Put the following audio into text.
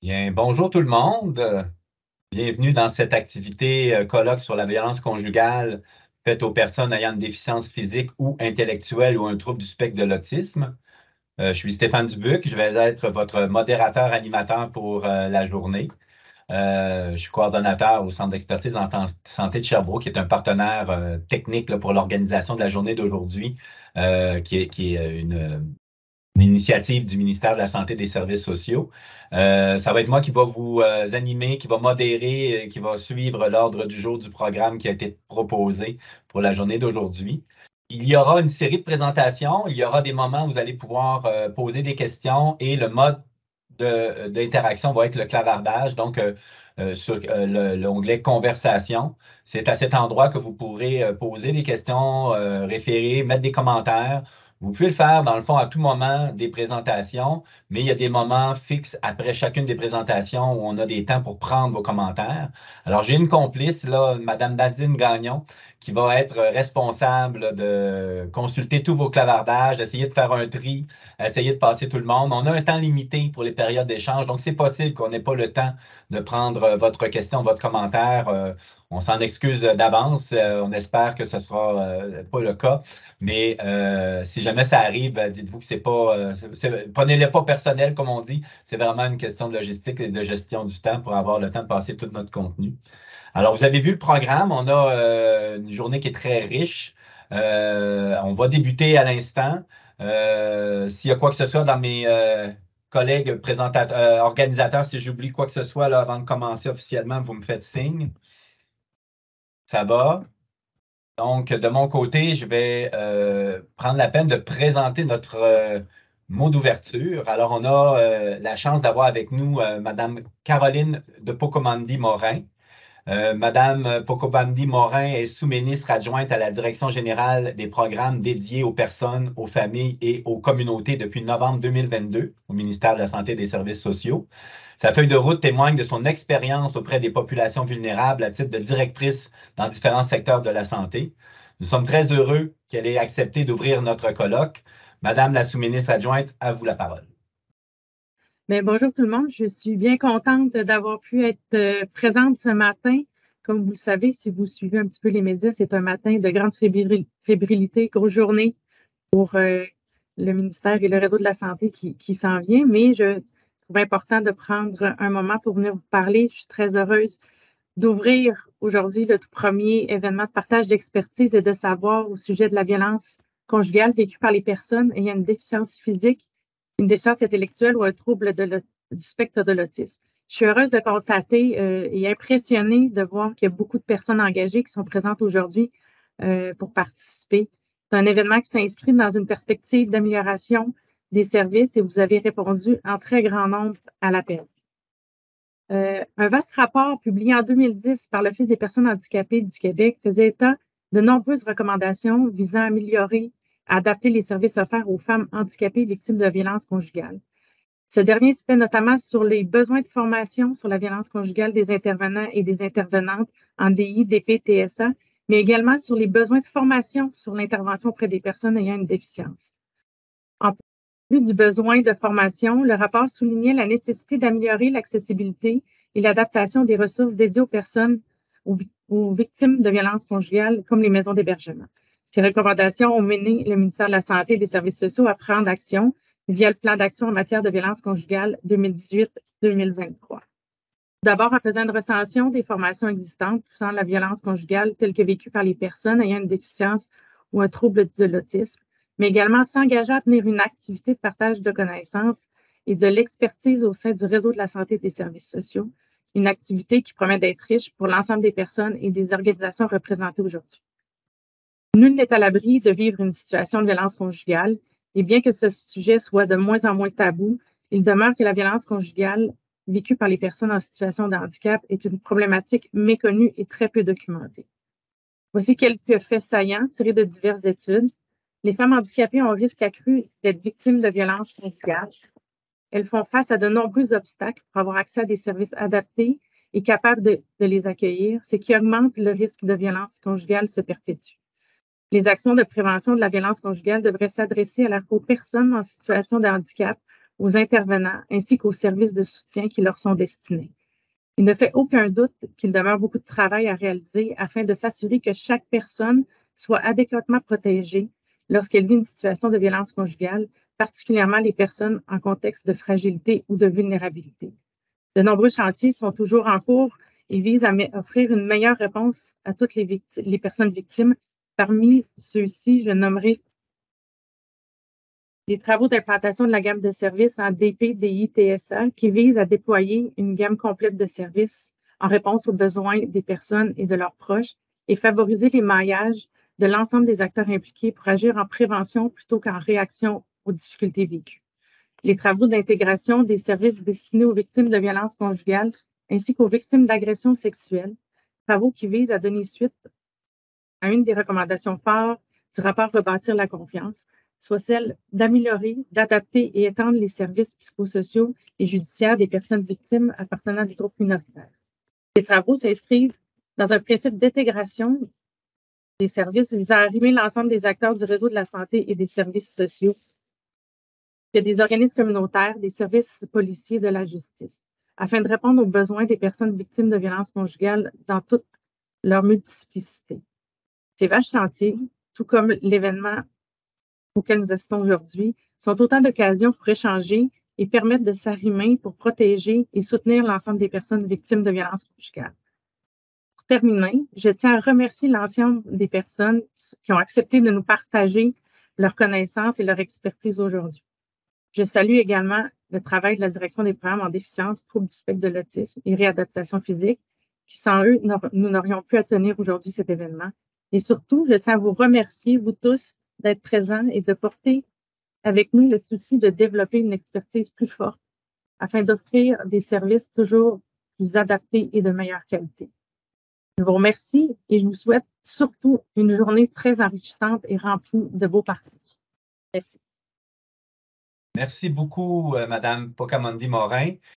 Bien, bonjour tout le monde. Bienvenue dans cette activité colloque sur la violence conjugale faite aux personnes ayant une déficience physique ou intellectuelle ou un trouble du spectre de l'autisme. Je suis Stéphane Dubuc. Je vais être votre modérateur animateur pour la journée. Je suis coordonnateur au Centre d'expertise en santé de Sherbrooke, qui est un partenaire technique là, pour l'organisation de la journée d'aujourd'hui, qui est une initiative du ministère de la Santé et des Services sociaux. Ça va être moi qui va vous animer, qui va modérer, qui va suivre l'ordre du jour du programme qui a été proposé pour la journée d'aujourd'hui. Il y aura une série de présentations, il y aura des moments où vous allez pouvoir poser des questions et le mode d'interaction va être le clavardage, donc sur l'onglet Conversation. C'est à cet endroit que vous pourrez poser des questions, référer, mettre des commentaires. Vous pouvez le faire, dans le fond, à tout moment des présentations, mais il y a des moments fixes après chacune des présentations où on a des temps pour prendre vos commentaires. Alors, j'ai une complice, là, Mme Nadine Gagnon, qui va être responsable de consulter tous vos clavardages, d'essayer de faire un tri, essayer de passer tout le monde. On a un temps limité pour les périodes d'échange, donc c'est possible qu'on n'ait pas le temps de prendre votre question, votre commentaire. On s'en excuse d'avance. On espère que ce ne sera pas le cas. Mais si jamais ça arrive, dites-vous que c'est pas, prenez-le pas personnel, comme on dit. C'est vraiment une question de logistique et de gestion du temps pour avoir le temps de passer tout notre contenu. Alors, vous avez vu le programme. On a une journée qui est très riche. On va débuter à l'instant. S'il y a quoi que ce soit dans mes collègues présentateurs, organisateurs, si j'oublie quoi que ce soit là, avant de commencer officiellement, vous me faites signe. Ça va? Donc, de mon côté, je vais prendre la peine de présenter notre mot d'ouverture. Alors, on a la chance d'avoir avec nous Mme Caroline de Pocomandi-Morin. Madame Pocobandi-Morin est sous-ministre adjointe à la Direction générale des programmes dédiés aux personnes, aux familles et aux communautés depuis novembre 2022 au ministère de la Santé et des Services sociaux. Sa feuille de route témoigne de son expérience auprès des populations vulnérables à titre de directrice dans différents secteurs de la santé. Nous sommes très heureux qu'elle ait accepté d'ouvrir notre colloque. Madame la sous-ministre adjointe, à vous la parole. Bien, bonjour tout le monde. Je suis bien contente d'avoir pu être présente ce matin. Comme vous le savez, si vous suivez un petit peu les médias, c'est un matin de grande fébrilité, grosse journée pour le ministère et le réseau de la santé qui s'en vient. Mais je trouve important de prendre un moment pour venir vous parler. Je suis très heureuse d'ouvrir aujourd'hui le tout premier événement de partage d'expertise et de savoir au sujet de la violence conjugale vécue par les personnes ayant une déficience physique, une déficience intellectuelle ou un trouble du spectre de l'autisme. Je suis heureuse de constater et impressionnée de voir qu'il y a beaucoup de personnes engagées qui sont présentes aujourd'hui pour participer. C'est un événement qui s'inscrit dans une perspective d'amélioration des services et vous avez répondu en très grand nombre à l'appel. Un vaste rapport publié en 2010 par l'Office des personnes handicapées du Québec faisait état de nombreuses recommandations visant à améliorer, à adapter les services offerts aux femmes handicapées victimes de violences conjugales. Ce dernier citait notamment sur les besoins de formation sur la violence conjugale des intervenants et des intervenantes en DI, DP, TSA, mais également sur les besoins de formation sur l'intervention auprès des personnes ayant une déficience. En plus du besoin de formation, le rapport soulignait la nécessité d'améliorer l'accessibilité et l'adaptation des ressources dédiées aux personnes, aux victimes de violences conjugales, comme les maisons d'hébergement. Ces recommandations ont mené le ministère de la Santé et des Services sociaux à prendre action via le plan d'action en matière de violence conjugale 2018-2023. D'abord, en faisant une recension des formations existantes touchant la violence conjugale telle que vécue par les personnes ayant une déficience ou un trouble de l'autisme, mais également s'engager à tenir une activité de partage de connaissances et de l'expertise au sein du réseau de la santé et des services sociaux, une activité qui promet d'être riche pour l'ensemble des personnes et des organisations représentées aujourd'hui. Nul n'est à l'abri de vivre une situation de violence conjugale, et bien que ce sujet soit de moins en moins tabou, il demeure que la violence conjugale vécue par les personnes en situation de handicap est une problématique méconnue et très peu documentée. Voici quelques faits saillants tirés de diverses études. Les femmes handicapées ont un risque accru d'être victimes de violences conjugales. Elles font face à de nombreux obstacles pour avoir accès à des services adaptés et capables de les accueillir, ce qui augmente le risque de violence conjugale se perpétue. Les actions de prévention de la violence conjugale devraient s'adresser aux personnes en situation de handicap aux intervenants ainsi qu'aux services de soutien qui leur sont destinés. Il ne fait aucun doute qu'il demeure beaucoup de travail à réaliser afin de s'assurer que chaque personne soit adéquatement protégée lorsqu'elle vit une situation de violence conjugale, particulièrement les personnes en contexte de fragilité ou de vulnérabilité. De nombreux chantiers sont toujours en cours et visent à offrir une meilleure réponse à toutes les personnes victimes. Parmi ceux-ci, je nommerai les travaux d'implantation de la gamme de services en DP, DI, TSA qui visent à déployer une gamme complète de services en réponse aux besoins des personnes et de leurs proches et favoriser l'émaillage de l'ensemble des acteurs impliqués pour agir en prévention plutôt qu'en réaction aux difficultés vécues. Les travaux d'intégration des services destinés aux victimes de violences conjugales ainsi qu'aux victimes d'agressions sexuelles, travaux qui visent à donner suite à une des recommandations phares du rapport Rebâtir la confiance, soit celle d'améliorer, d'adapter et étendre les services psychosociaux et judiciaires des personnes victimes appartenant à des groupes minoritaires. Ces travaux s'inscrivent dans un principe d'intégration des services visant à arrimer l'ensemble des acteurs du réseau de la santé et des services sociaux, que des organismes communautaires, des services policiers, de la justice, afin de répondre aux besoins des personnes victimes de violences conjugales dans toute leur multiplicité. Ces vaches chantiers, tout comme l'événement auquel nous assistons aujourd'hui, sont autant d'occasions pour échanger et permettre de s'arrimer pour protéger et soutenir l'ensemble des personnes victimes de violences conjugales. Pour terminer, je tiens à remercier l'ensemble des personnes qui ont accepté de nous partager leurs connaissances et leur expertise aujourd'hui. Je salue également le travail de la Direction des programmes en déficience, troubles du spectre de l'autisme et réadaptation physique, qui sans eux, nous n'aurions pu tenir aujourd'hui cet événement. Et surtout, je tiens à vous remercier, vous tous, d'être présents et de porter avec nous le souci de développer une expertise plus forte afin d'offrir des services toujours plus adaptés et de meilleure qualité. Je vous remercie et je vous souhaite surtout une journée très enrichissante et remplie de beaux partages. Merci. Merci beaucoup, Madame Pocamondi Morin.